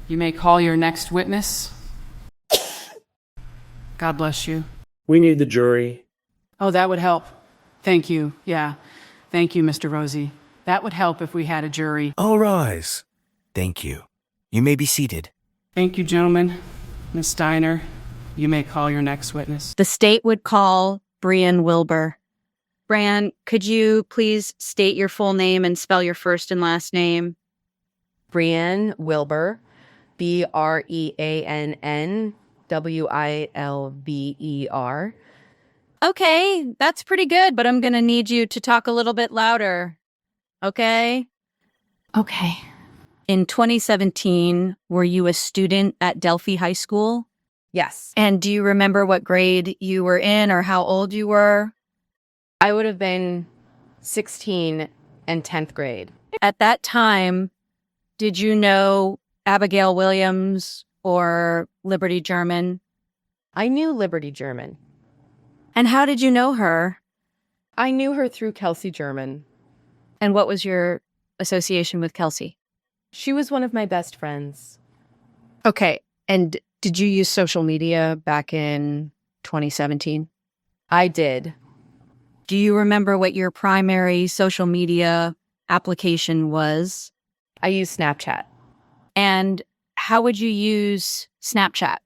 You may call your next witness. God bless you. We need the jury. Oh, that would help. Thank you. Yeah. Thank you, Mr. Rosie. That would help if we had a jury. All rise. Thank you. You may be seated. Thank you, gentlemen. Miss Steiner, you may call your next witness. The state would call Breann Wilber. Breann, could you please state your full name and spell your first and last name? Breann Wilber, Breann Wilber. Okay, that's pretty good, but I'm going to need you to talk a little bit louder. Okay? Okay. In 2017, were you a student at Delphi High School? Yes. And do you remember what grade you were in or how old you were? I would have been 16 and 10th grade. At that time, did you know Abigail Williams or Liberty German? I knew Liberty German. And how did you know her? I knew her through Kelsey German. And what was your association with Kelsey? She was one of my best friends. Okay. And did you use social media back in 2017? I did. Do you remember what your primary social media application was? I used Snapchat. And how would you use Snapchat?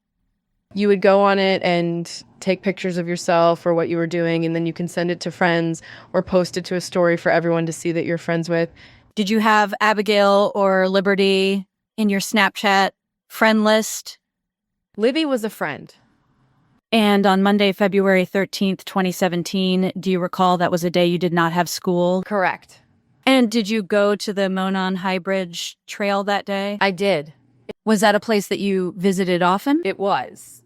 You would go on it and take pictures of yourself or what you were doing, and then you can send it to friends or post it to a story for everyone to see that you're friends with. Did you have Abigail or Liberty in your Snapchat friend list? Libby was a friend. And on Monday, February 13th, 2017, do you recall that was a day you did not have school? Correct. And did you go to the Monon High Bridge Trail that day? I did. Was that a place that you visited often? It was.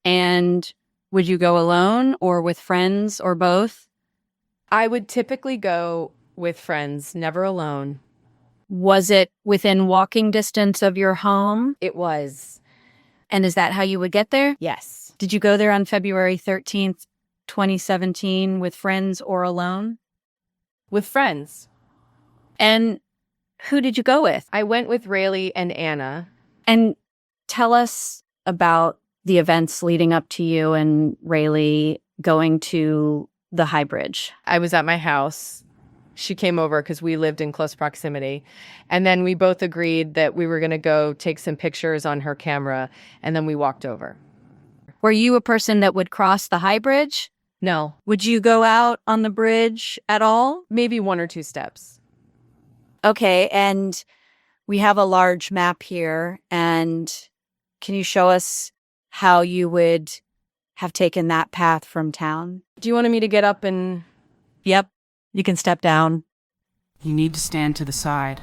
And would you go alone or with friends or both? I would typically go with friends, never alone. Was it within walking distance of your home? It was. And is that how you would get there? Yes. Did you go there on February 13th, 2017 with friends or alone? With friends. And who did you go with? I went with Rayleigh and Anna. And tell us about the events leading up to you and Rayleigh going to the High Bridge. I was at my house. She came over because we lived in close proximity. And then we both agreed that we were going to go take some pictures on her camera. And then we walked over. Were you a person that would cross the High Bridge? No. Would you go out on the bridge at all? Maybe 1 or 2 steps. Okay, and we have a large map here. And can you show us how you would have taken that path from town? Do you want me to get up and... Yep, you can step down. You need to stand to the side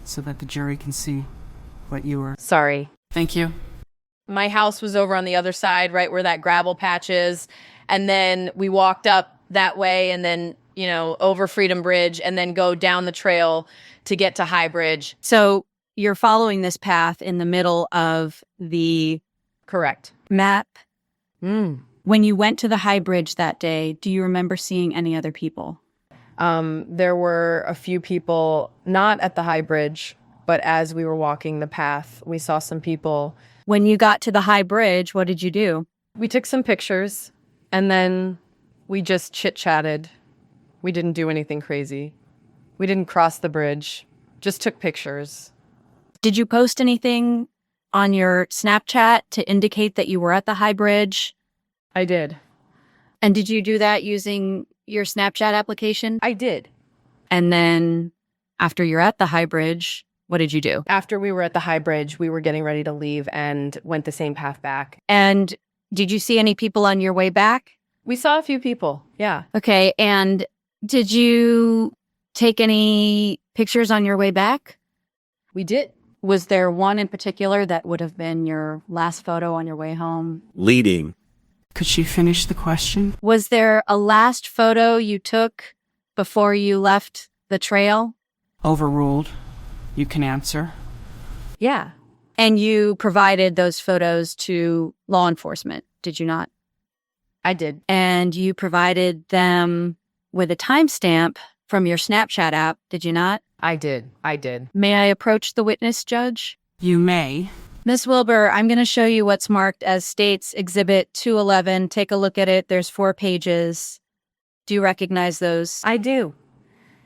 so that the jury can see what you were. Sorry. Thank you. My house was over on the other side, right where that gravel patch is. And then we walked up that way and then, over Freedom Bridge and then go down the trail to get to High Bridge. So you're following this path in the middle of the Correct. map. When you went to the High Bridge that day, do you remember seeing any other people? There were a few people, not at the High Bridge, but as we were walking the path, we saw some people. When you got to the High Bridge, what did you do? We took some pictures, and then we just chit-chatted. We didn't do anything crazy. We didn't cross the bridge, just took pictures. Did you post anything on your Snapchat to indicate that you were at the High Bridge? I did. And did you do that using your Snapchat application? I did. And then after you're at the High Bridge, what did you do? After we were at the High Bridge, we were getting ready to leave and went the same path back. And did you see any people on your way back? We saw a few people, yeah. Okay, and did you take any pictures on your way back? We did. Was there one in particular that would have been your last photo on your way home? Leading. Could she finish the question? Was there a last photo you took before you left the trail? Overruled. You can answer. Yeah. And you provided those photos to law enforcement, did you not? I did. And you provided them with a timestamp from your Snapchat app, did you not? I did. May I approach the witness, Judge? You may. Miss Wilber, I'm going to show you what's marked as States Exhibit 211. Take a look at it. There's 4 pages. Do you recognize those? I do.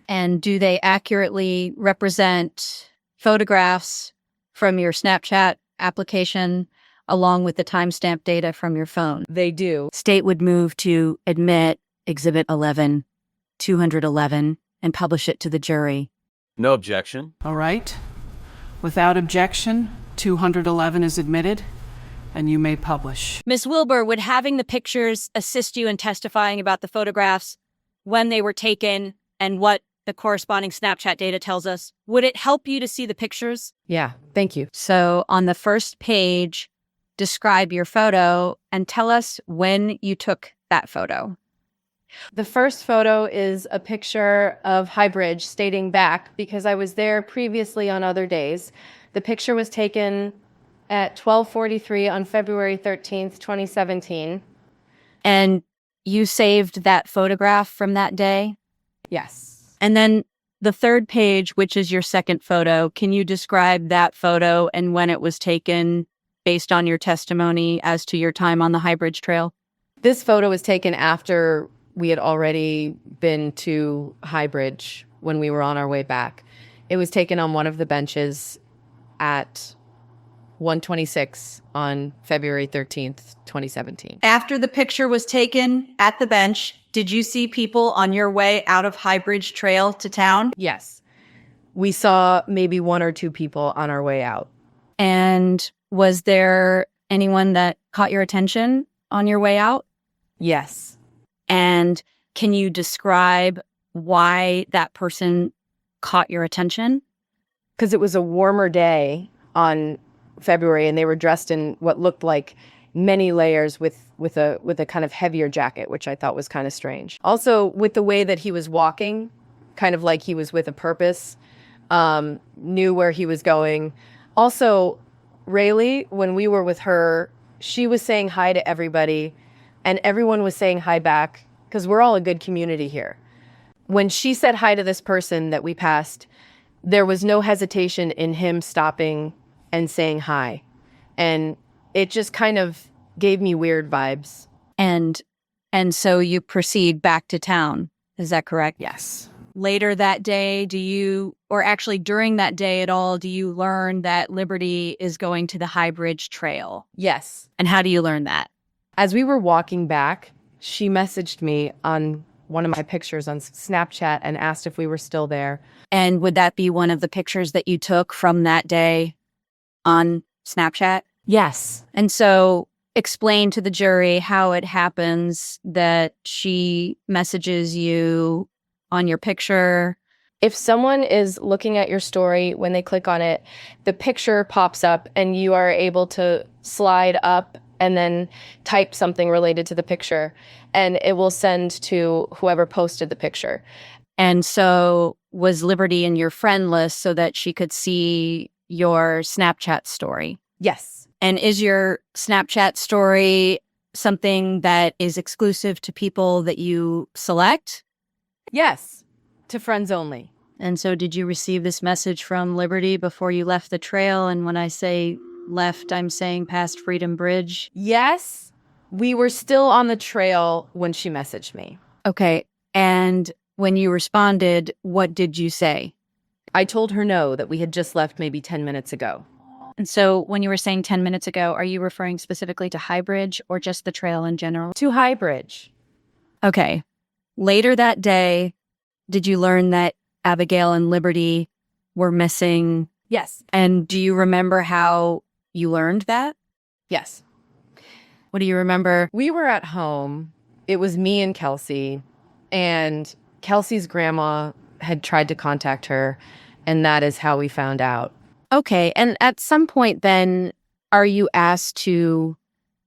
And do they accurately represent photographs from your Snapchat application along with the timestamp data from your phone? They do. State would move to admit Exhibit 11, 211, and publish it to the jury. No objection. All right. Without objection, 211 is admitted, and you may publish. Miss Wilber, would having the pictures assist you in testifying about the photographs, when they were taken, and what the corresponding Snapchat data tells us? Would it help you to see the pictures? Yeah, thank you. So on the first page, describe your photo and tell us when you took that photo. The first photo is a picture of High Bridge stating back because I was there previously on other days. The picture was taken at 12:43 on February 13th, 2017. And you saved that photograph from that day? Yes. And then the third page, which is your second photo, can you describe that photo and when it was taken based on your testimony as to your time on the High Bridge Trail? This photo was taken after we had already been to High Bridge when we were on our way back. It was taken on one of the benches at 1:26 on February 13th, 2017. After the picture was taken at the bench, did you see people on your way out of High Bridge Trail to town? Yes. We saw maybe 1 or 2 people on our way out. And was there anyone that caught your attention on your way out? Yes. And can you describe why that person caught your attention? Because it was a warmer day on February and they were dressed in what looked like many layers with a kind of heavier jacket, which I thought was kind of strange. Also, with the way that he was walking, kind of like he was with a purpose, knew where he was going. Also, Rayleigh, when we were with her, she was saying hi to everybody and everyone was saying hi back because we're all a good community here. When she said hi to this person that we passed, there was no hesitation in him stopping and saying hi. And it just kind of gave me weird vibes. And so you proceed back to town. Is that correct? Yes. Later that day, or actually during that day at all, do you learn that Liberty is going to the High Bridge Trail? Yes. And how do you learn that? As we were walking back, she messaged me on one of my pictures on Snapchat and asked if we were still there. And would that be one of the pictures that you took from that day on Snapchat? Yes. And so explain to the jury how it happens that she messages you on your picture. If someone is looking at your story, when they click on it, the picture pops up and you are able to slide up and then type something related to the picture and it will send to whoever posted the picture. And so was Liberty in your friend list so that she could see your Snapchat story? Yes. And is your Snapchat story something that is exclusive to people that you select? Yes. To friends only. And so did you receive this message from Liberty before you left the trail? And when I say left, I'm saying past Freedom Bridge? Yes. We were still on the trail when she messaged me. Okay. And when you responded, what did you say? I told her no, that we had just left maybe 10 minutes ago. And so when you were saying 10 minutes ago, are you referring specifically to High Bridge or just the trail in general? To High Bridge. Okay. Later that day, did you learn that Abigail and Liberty were missing? Yes. And do you remember how you learned that? Yes. What do you remember? We were at home. It was me and Kelsey. And Kelsey's grandma had tried to contact her. And that is how we found out. Okay. And at some point then, are you asked to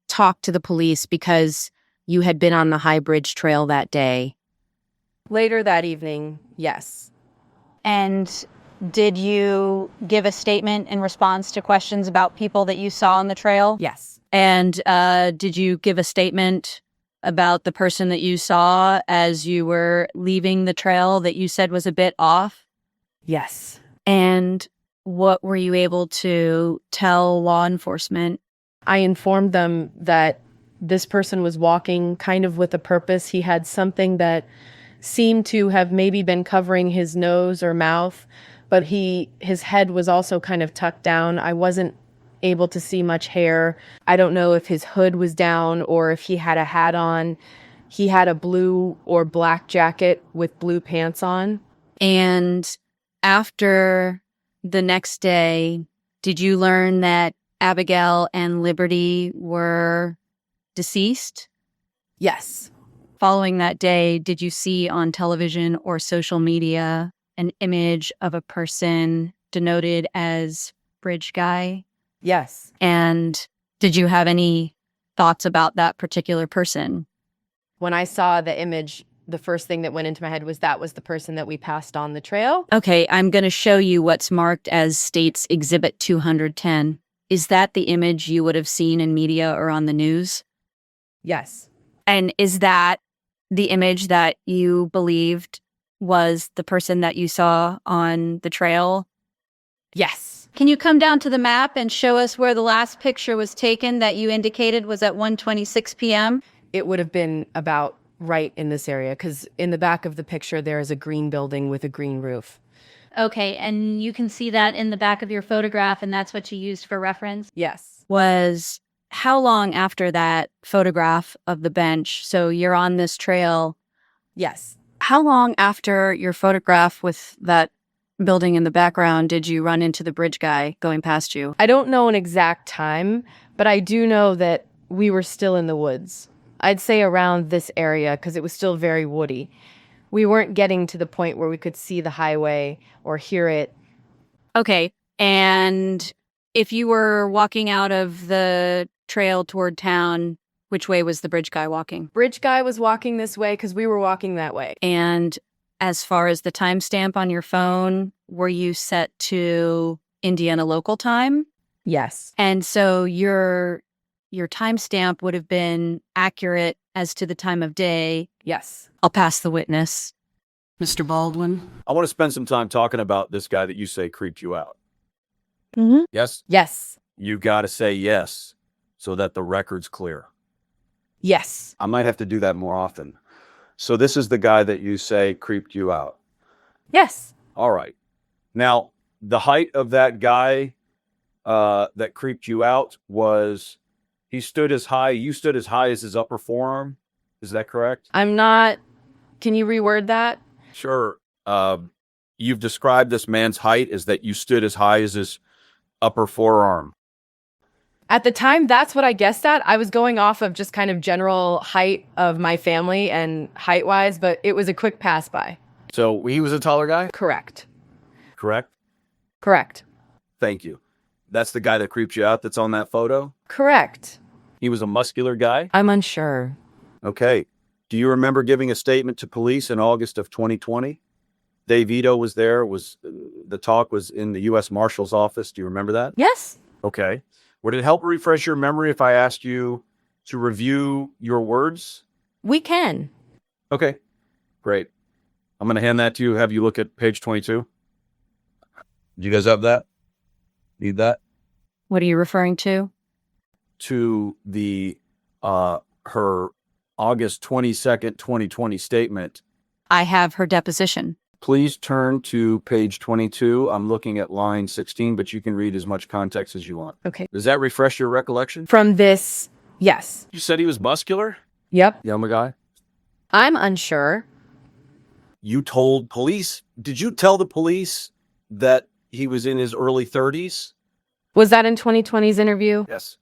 talk to the police because you had been on the High Bridge Trail that day? Later that evening, yes. And did you give a statement in response to questions about people that you saw on the trail? Yes. And did you give a statement about the person that you saw as you were leaving the trail that you said was a bit off? Yes. And what were you able to tell law enforcement? I informed them that this person was walking kind of with a purpose. He had something that seemed to have maybe been covering his nose or mouth, but his head was also kind of tucked down. I wasn't able to see much hair. I don't know if his hood was down or if he had a hat on. He had a blue or black jacket with blue pants on. And after the next day, did you learn that Abigail and Liberty were deceased? Yes. Following that day, did you see on television or social media an image of a person denoted as Bridge Guy? Yes. And did you have any thoughts about that particular person? When I saw the image, the first thing that went into my head was that was the person that we passed on the trail. Okay, I'm going to show you what's marked as State's Exhibit 210. Is that the image you would have seen in media or on the news? Yes. And is that the image that you believed was the person that you saw on the trail? Yes. Can you come down to the map and show us where the last picture was taken that you indicated was at 1:26 p.m.? It would have been about right in this area because in the back of the picture, there is a green building with a green roof. Okay, and you can see that in the back of your photograph, and that's what you used for reference? Yes. Was how long after that photograph of the bench? So you're on this trail. Yes. How long after your photograph with that building in the background did you run into the Bridge Guy going past you? I don't know an exact time, but I do know that we were still in the woods. I'd say around this area because it was still very woody. We weren't getting to the point where we could see the highway or hear it. Okay. And if you were walking out of the trail toward town, which way was the Bridge Guy walking? Bridge Guy was walking this way because we were walking that way. And as far as the timestamp on your phone, were you set to Indiana local time? Yes. And so your timestamp would have been accurate as to the time of day. Yes. I'll pass the witness. Mr. Baldwin? I want to spend some time talking about this guy that you say creeped you out. Mm-hmm. Yes? Yes. You got to say yes so that the record's clear. Yes. I might have to do that more often. So this is the guy that you say creeped you out. Yes. All right. Now, the height of that guy that creeped you out was you stood as high as his upper forearm. Is that correct? I'm not. Can you reword that? Sure. You've described this man's height as that you stood as high as his upper forearm. At the time, that's what I guessed at. I was going off of just kind of general height of my family and height-wise, but it was a quick pass by. So he was a taller guy? Correct. Correct? Correct. Thank you. That's the guy that creeped you out that's on that photo? Correct. He was a muscular guy? I'm unsure. Okay. Do you remember giving a statement to police in August of 2020? Dave Ito was there. The talk was in the U.S. Marshal's office. Do you remember that? Yes. Okay. Would it help refresh your memory if I asked you to review your words? We can. Okay. Great. I'm going to hand that to you. Have you look at page 22. Do you guys have that? Need that? What are you referring to? To the her August 22nd, 2020 statement. I have her deposition. Please turn to page 22. I'm looking at line 16, but you can read as much context as you want. Okay. Does that refresh your recollection? From this, yes. You said he was muscular? Yep. Young guy? I'm unsure. You told police? Did you tell the police that he was in his early 30s? Was that in 2020's interview? Yes.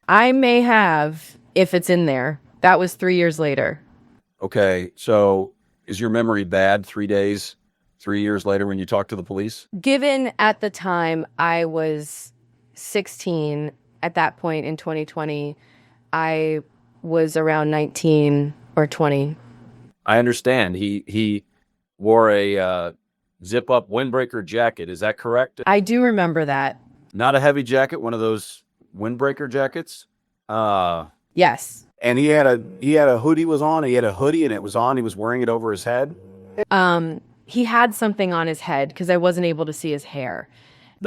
I may have, if it's in there. That was 3 years later. Okay, so is your memory bad 3 years later when you talked to the police? Given at the time I was 16, at that point in 2020, I was around 19 or 20. I understand. He wore a zip-up windbreaker jacket. Is that correct? I do remember that. Not a heavy jacket, one of those windbreaker jackets? Yes. And he had a hoodie was on. He had a hoodie and it was on. He was wearing it over his head. He had something on his head because I wasn't able to see his hair.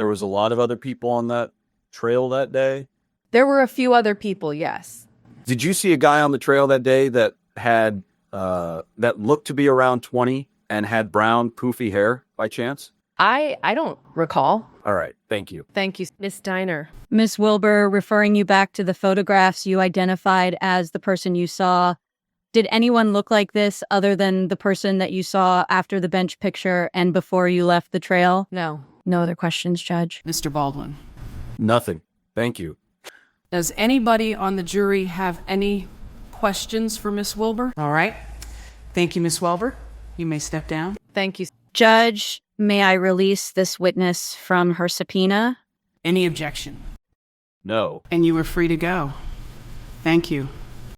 There was a lot of other people on that trail that day. There were a few other people, yes. Did you see a guy on the trail that day that had that looked to be around 20 and had brown poofy hair by chance? I don't recall. All right, thank you. Thank you, Miss Steiner. Miss Wilber, referring you back to the photographs you identified as the person you saw, did anyone look like this other than the person that you saw after the bench picture and before you left the trail? No. No other questions, Judge? Mr. Baldwin. Nothing. Thank you. Does anybody on the jury have any questions for Miss Wilber? All right. Thank you, Miss Wilber. You may step down. Thank you. Judge, may I release this witness from her subpoena? Any objection? No. And you are free to go. Thank you.